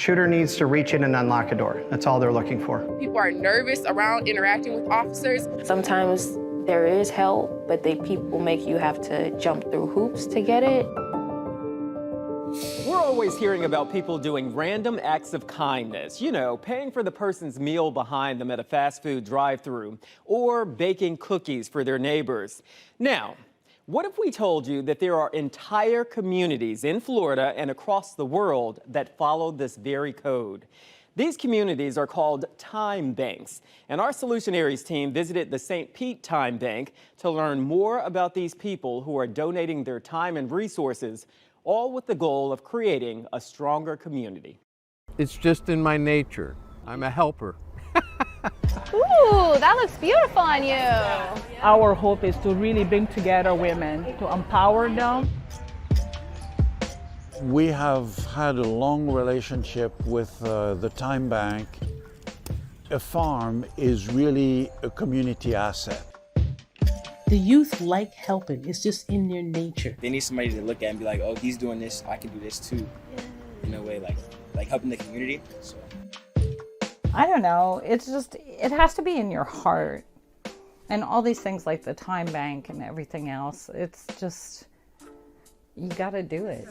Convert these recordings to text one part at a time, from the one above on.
Shooter needs to reach in and unlock a door. That's all they're looking for. People are nervous around interacting with officers. Sometimes there is help, but people make you have to jump through hoops to get it. We're always hearing about people doing random acts of kindness. You know, paying for the person's meal behind them at a fast food drive-thru, or baking cookies for their neighbors. Now, what if we told you that there are entire communities in Florida and across the world that follow this very code? These communities are called time banks, and our Solution Aries team visited the St. Pete Time Bank to learn more about these people who are donating their time and resources, all with the goal of creating a stronger community. It's just in my nature. I'm a helper. Ooh, that looks beautiful on you. Our hope is to really bring together women, to empower them. We have had a long relationship with the Time Bank. A farm is really a community asset. The youth like helping. It's just in their nature. They need somebody to look at and be like, oh, he's doing this, I can do this too. In a way, like helping the community. So. I don't know. It's just, it has to be in your heart. And all these things like the time bank and everything else, it's just, you gotta do it.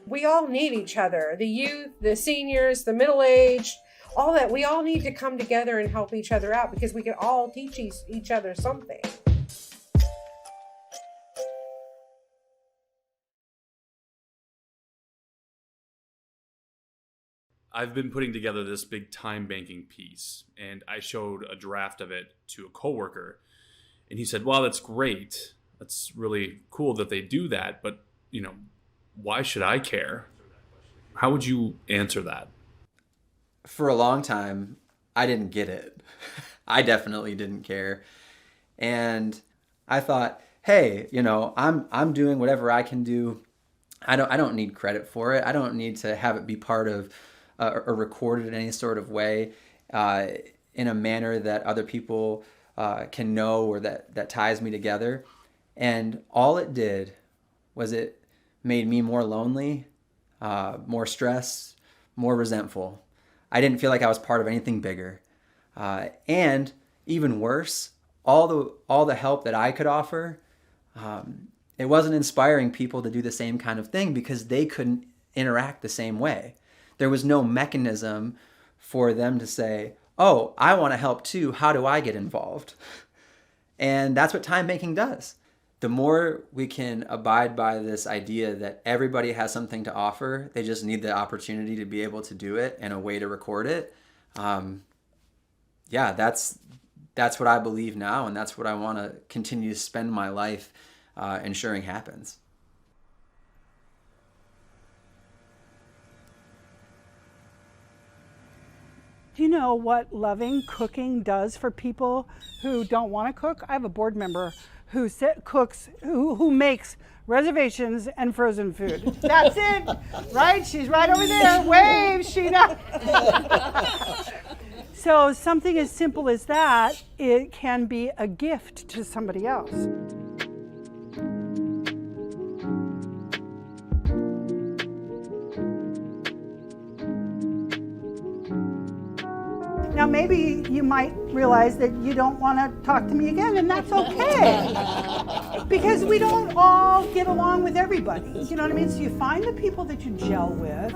We all need each other. The youth, the seniors, the middle-aged, all that. We all need to come together and help each other out because we can all teach each other something. I've been putting together this big time banking piece, and I showed a draft of it to a coworker, and he said, "Wow, that's great. That's really cool that they do that, but, you know, why should I care?" How would you answer that? For a long time, I didn't get it. I definitely didn't care. And I thought, hey, you know, I'm doing whatever I can do. I don't need credit for it. I don't need to have it be part of or recorded in any sort of way in a manner that other people can know or that ties me together. And all it did was it made me more lonely, more stressed, more resentful. I didn't feel like I was part of anything bigger. And even worse, all the help that I could offer, it wasn't inspiring people to do the same kind of thing because they couldn't interact the same way. There was no mechanism for them to say, oh, I want to help too. How do I get involved? And that's what time banking does. The more we can abide by this idea that everybody has something to offer, they just need the opportunity to be able to do it and a way to record it. Yeah, that's what I believe now, and that's what I want to continue to spend my life ensuring happens. Do you know what loving cooking does for people who don't want to cook? I have a board member who cooks, who makes reservations and frozen food. That's it, right? She's right over there. Wave, Sheena. So something as simple as that, it can be a gift to somebody else. Now maybe you might realize that you don't want to talk to me again, and that's okay. Because we don't all get along with everybody. You know what I mean? So you find the people that you gel with.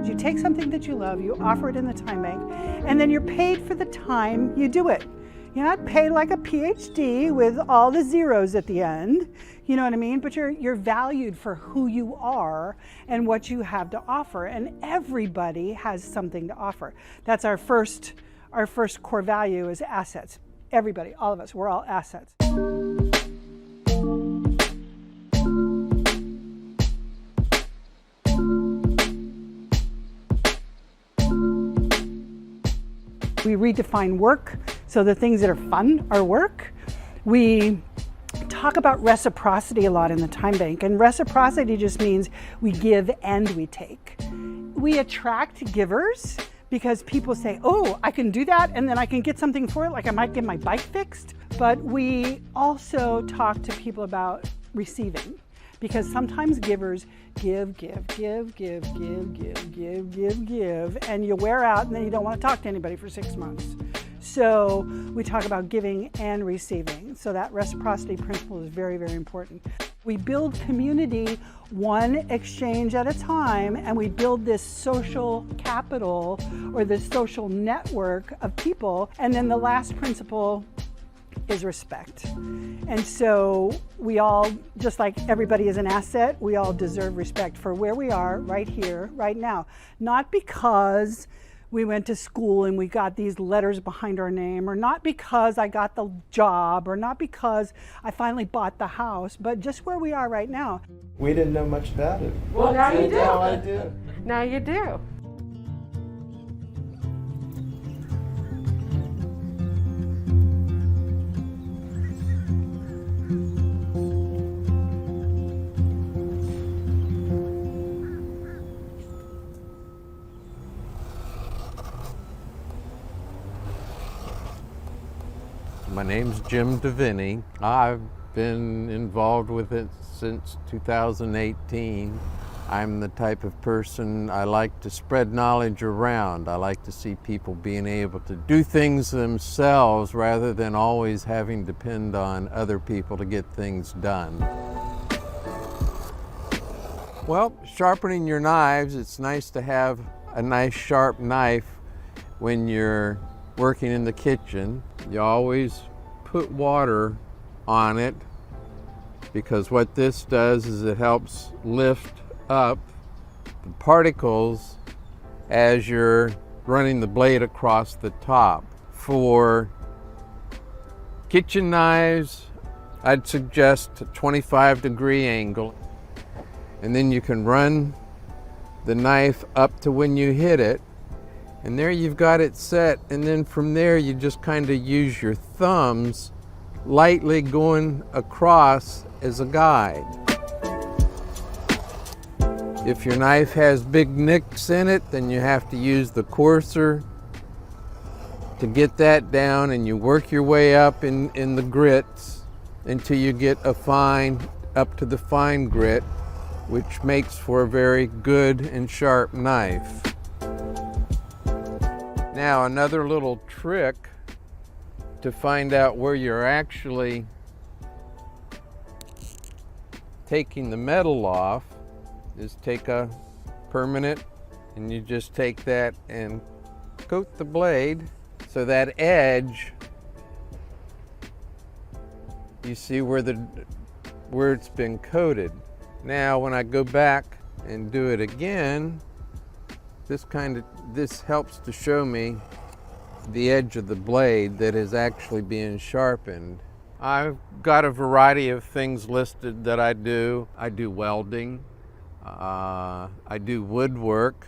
You take something that you love, you offer it in the time bank, and then you're paid for the time you do it. You're not paid like a PhD with all the zeros at the end, you know what I mean? But you're valued for who you are and what you have to offer, and everybody has something to offer. That's our first core value is assets. Everybody, all of us, we're all assets. We redefine work, so the things that are fun are work. We talk about reciprocity a lot in the time bank, and reciprocity just means we give and we take. We attract givers because people say, oh, I can do that and then I can get something for it, like I might get my bike fixed. But we also talk to people about receiving, because sometimes givers give, and you wear out and then you don't want to talk to anybody for 6 months. So we talk about giving and receiving. So that reciprocity principle is very, very important. We build community one exchange at a time, and we build this social capital or this social network of people. And then the last principle is respect. And so we all, just like everybody is an asset, we all deserve respect for where we are right here, right now. Not because we went to school and we got these letters behind our name, or not because I got the job, or not because I finally bought the house, but just where we are right now. We didn't know much about it. Well, now you do. Now I do. Now you do. My name's Jim DeVinny. I've been involved with it since 2018. I'm the type of person, I like to spread knowledge around. I like to see people being able to do things themselves rather than always having to depend on other people to get things done. Well, sharpening your knives, it's nice to have a nice sharp knife when you're working in the kitchen. You always put water on it, because what this does is it helps lift up the particles as you're running the blade across the top. For kitchen knives, I'd suggest a 25-degree angle, and then you can run the knife up to when you hit it, and there you've got it set, and then from there you just kind of use your thumbs lightly going across as a guide. If your knife has big nicks in it, then you have to use the coarser to get that down, and you work your way up in the grits until you get a fine, up to the fine grit, which makes for a very good and sharp knife. Now, another little trick to find out where you're actually taking the metal off is take a permanent, and you just take that and coat the blade so that edge, you see where it's been coated. Now when I go back and do it again, this helps to show me the edge of the blade that is actually being sharpened. I've got a variety of things listed that I do. I do welding, I do woodwork.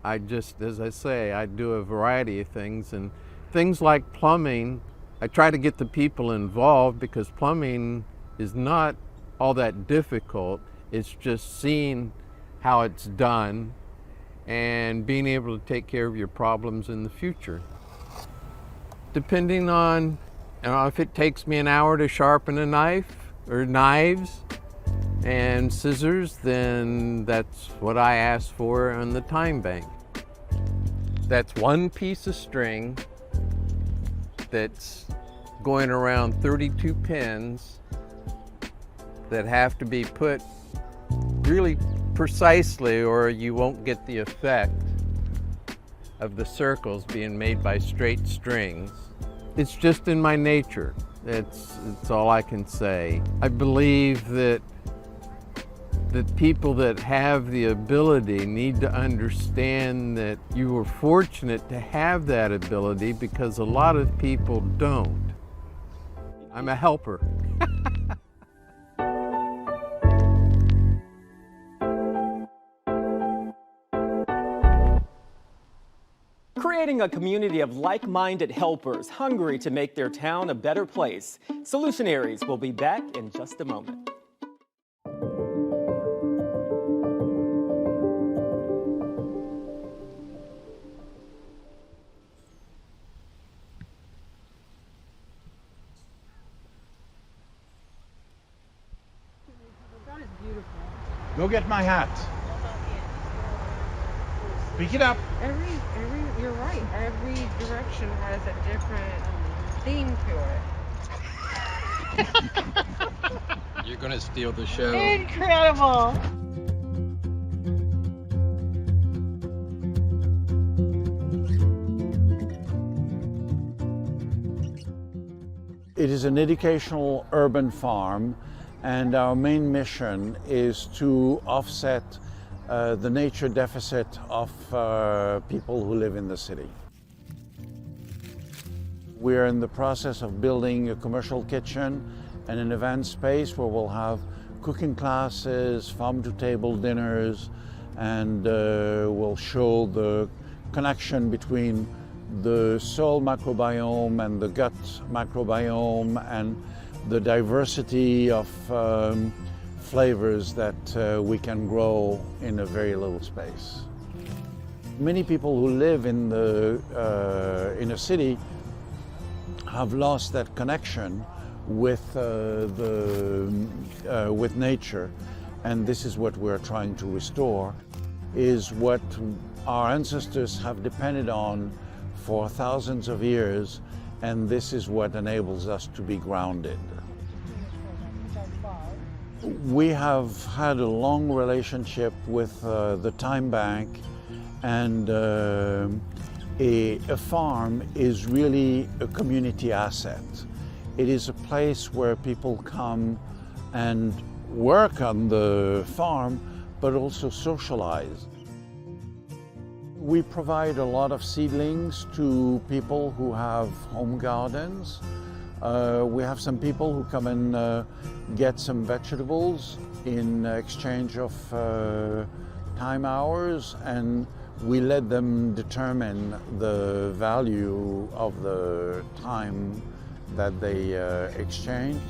As I say, I do a variety of things, and things like plumbing, I try to get the people involved, because plumbing is not all that difficult. It's just seeing how it's done and being able to take care of your problems in the future. Depending on, if it takes me an hour to sharpen a knife, or knives and scissors, then that's what I ask for on the time bank. That's one piece of string that's going around 32 pins that have to be put really precisely, or you won't get the effect of the circles being made by straight strings. It's just in my nature. It's all I can say. I believe that people that have the ability need to understand that you were fortunate to have that ability, because a lot of people don't. I'm a helper. Creating a community of like-minded helpers hungry to make their town a better place. Solutionaries will be back in just a moment. Go get my hat. Pick it up. You're right. Every direction has a different theme to it. You're gonna steal the show. Incredible. It is an educational urban farm, and our main mission is to offset the nature deficit of people who live in the city. We're in the process of building a commercial kitchen and an event space where we'll have cooking classes, farm-to-table dinners, and we'll show the connection between the soil microbiome and the gut microbiome and the diversity of flavors that we can grow in a very little space. Many people who live in a city have lost that connection with with nature, and this is what we're trying to restore, is what our ancestors have depended on for thousands of years, and this is what enables us to be grounded. We have had a long relationship with the Time Bank, and a farm is really a community asset. It is a place where people come and work on the farm, but also socialize. We provide a lot of seedlings to people who have home gardens. We have some people who come and get some vegetables in exchange of time hours, and we let them determine the value of the time that they exchange.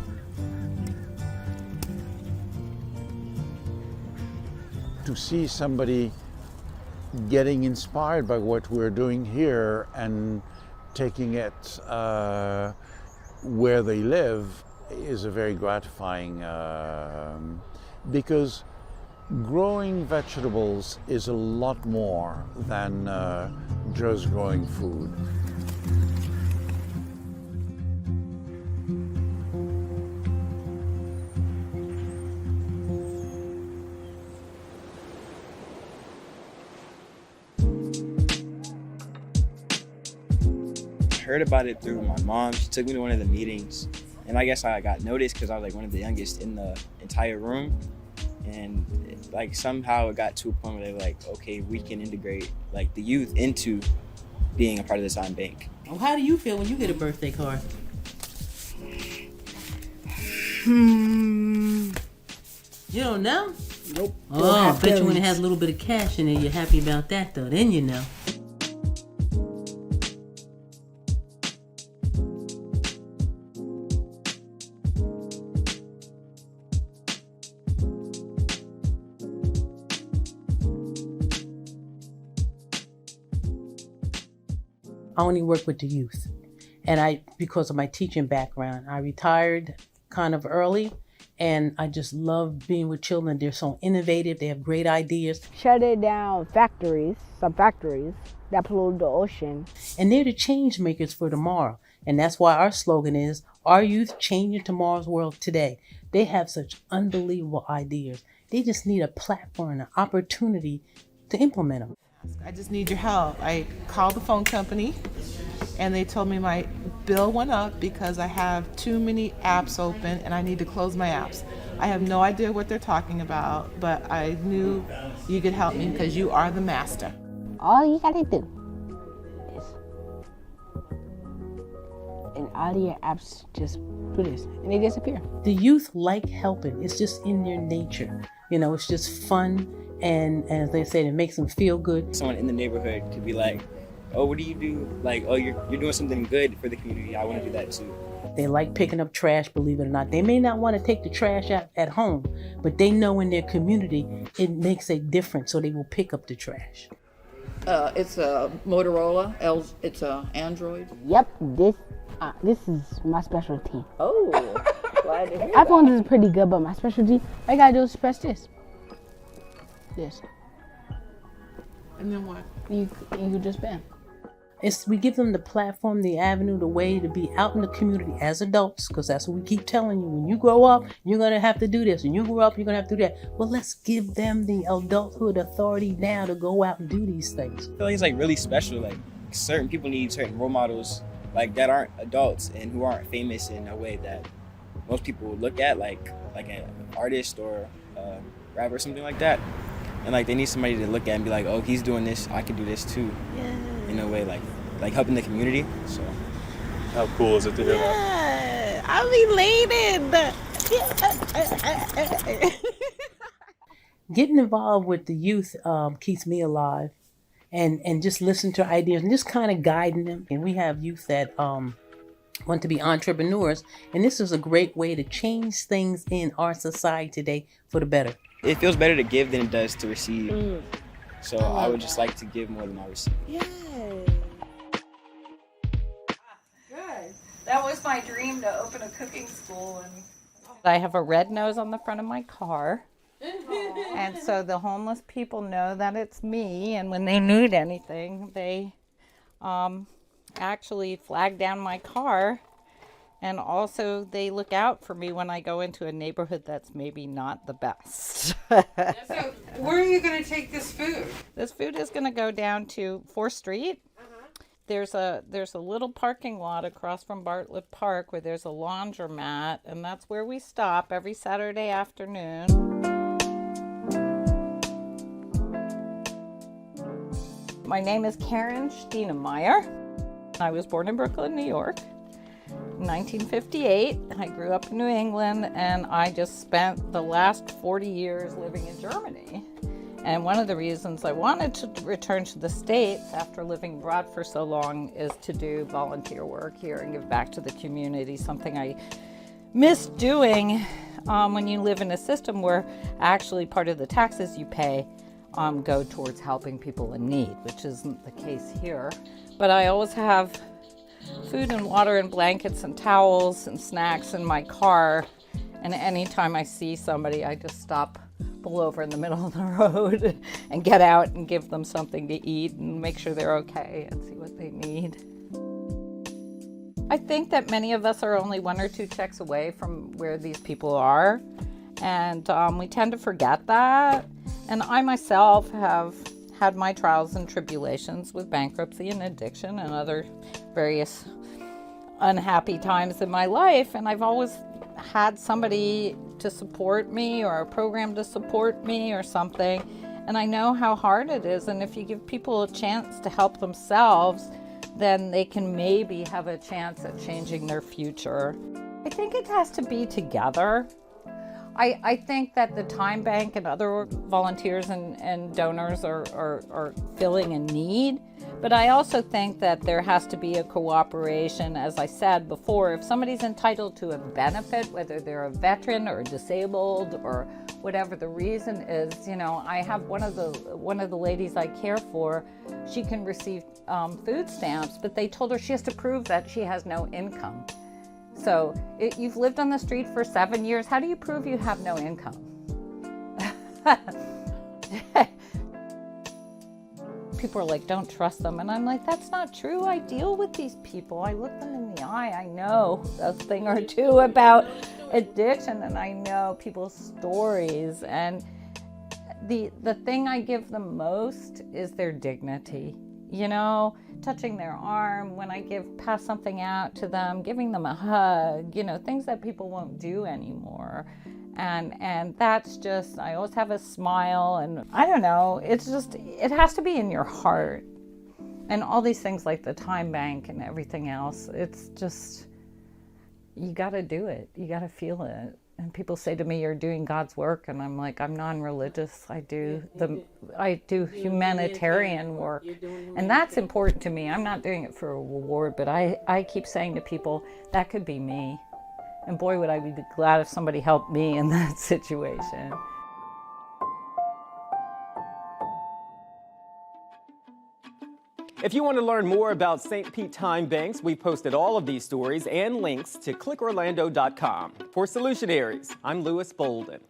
To see somebody getting inspired by what we're doing here and taking it where they live is a very gratifying, because growing vegetables is a lot more than just growing food. Heard about it through my mom. She took me to one of the meetings, and I guess I got noticed because I was like one of the youngest in the entire room, and like somehow it got to a point where they were like, okay, we can integrate like the youth into being a part of the Time Bank. Well, how do you feel when you get a birthday card? You don't know? Nope. Oh, I bet you when it has a little bit of cash in it, you're happy about that though. Then you know. I only work with the youth, and because of my teaching background, I retired kind of early, and I just love being with children. They're so innovative, they have great ideas. Shutting down factories, some factories that pollute the ocean. And they're the change makers for tomorrow, and that's why our slogan is, our youth changing tomorrow's world today. They have such unbelievable ideas. They just need a platform, an opportunity to implement them. I just need your help. I called the phone company and they told me my bill went up because I have too many apps open and I need to close my apps. I have no idea what they're talking about, but I knew you could help me because you are the master. All you gotta do is, and all your apps just do this and they disappear. The youth like helping. It's just in their nature. You know, it's just fun. And as they said, it makes them feel good. Someone in the neighborhood could be like, oh, what do you do? Like, oh, you're doing something good for the community. I want to do that too. They like picking up trash, believe it or not. They may not want to take the trash out at home, but they know in their community it makes a difference, so they will pick up the trash. It's a Motorola. It's a Android. Yep, this is my specialty. Oh, glad to hear iPhone is pretty good, but my specialty, all I gotta do is press this. Yes. And then what? You just been. We give them the platform, the avenue, the way to be out in the community as adults, because that's what we keep telling you. When you grow up, you're going to have to do this. When you grow up, you're going to have to do that. Well, let's give them the adulthood authority now to go out and do these things. I feel like it's like really special. Like certain people need certain role models like that aren't adults and who aren't famous in a way that most people would look at, like an artist or a rapper or something like that. And like they need somebody to look at and be like, oh, he's doing this, I can do this too. Yeah. In a way, like helping the community. So how cool is it to hear that? I'm elated. Getting involved with the youth keeps me alive, and just listen to ideas and just kind of guiding them. And we have youth that want to be entrepreneurs, and this is a great way to change things in our society today for the better. It feels better to give than it does to receive. So I would just like to give more than I receive. Good. That was my dream, to open a cooking school. And I have a red nose on the front of my car. And so the homeless people know that it's me, and when they need anything, they actually flag down my car. And also they look out for me when I go into a neighborhood that's maybe not the best. So where are you going to take this food? This food is going to go down to 4th Street. There's a little parking lot across from Bartlett Park where there's a laundromat, and that's where we stop every Saturday afternoon. My name is Karen Steinemeyer. I was born in Brooklyn, New York. 1958. I grew up in New England, and I just spent the last 40 years living in Germany. And one of the reasons I wanted to return to the States after living abroad for so long is to do volunteer work here and give back to the community, something I miss doing when you live in a system where actually part of the taxes you pay go towards helping people in need, which isn't the case here. But I always have food and water and blankets and towels and snacks in my car, and anytime I see somebody, I just stop, pull over in the middle of the road and get out and give them something to eat and make sure they're okay and see what they need. I think that many of us are only 1 or 2 checks away from where these people are, and we tend to forget that. And I myself have had my trials and tribulations with bankruptcy and addiction and other various unhappy times in my life, and I've always had somebody to support me or a program to support me or something, and I know how hard it is, and if you give people a chance to help themselves, then they can maybe have a chance at changing their future. I think it has to be together. I think that the Time Bank and other volunteers and donors are filling a need, but I also think that there has to be a cooperation. As I said before, if somebody's entitled to a benefit, whether they're a veteran or disabled or whatever the reason is, you know, I have one of the ladies I care for, she can receive food stamps, but they told her she has to prove that she has no income. So you've lived on the street for 7 years. How do you prove you have no income? People are like, don't trust them. And I'm like, that's not true. I deal with these people. I look them in the eye. I know a thing or two about addiction, and I know people's stories. And the thing I give them most is their dignity. You know, touching their arm when I pass something out to them, giving them a hug, you know, things that people won't do anymore. And that's just, I always have a smile, and I don't know, it's just, it has to be in your heart. And all these things like the Time Bank and everything else, it's just, you gotta do it. You gotta feel it. And people say to me, you're doing God's work, and I'm like, I'm non-religious. I do humanitarian work, and that's important to me. I'm not doing it for a reward, but I keep saying to people, that could be me. And boy, would I be glad if somebody helped me in that situation. If you want to learn more about St. Pete Time Banks, we posted all of these stories and links to clickorlando.com. For Solutionaries, I'm Louis Bolden.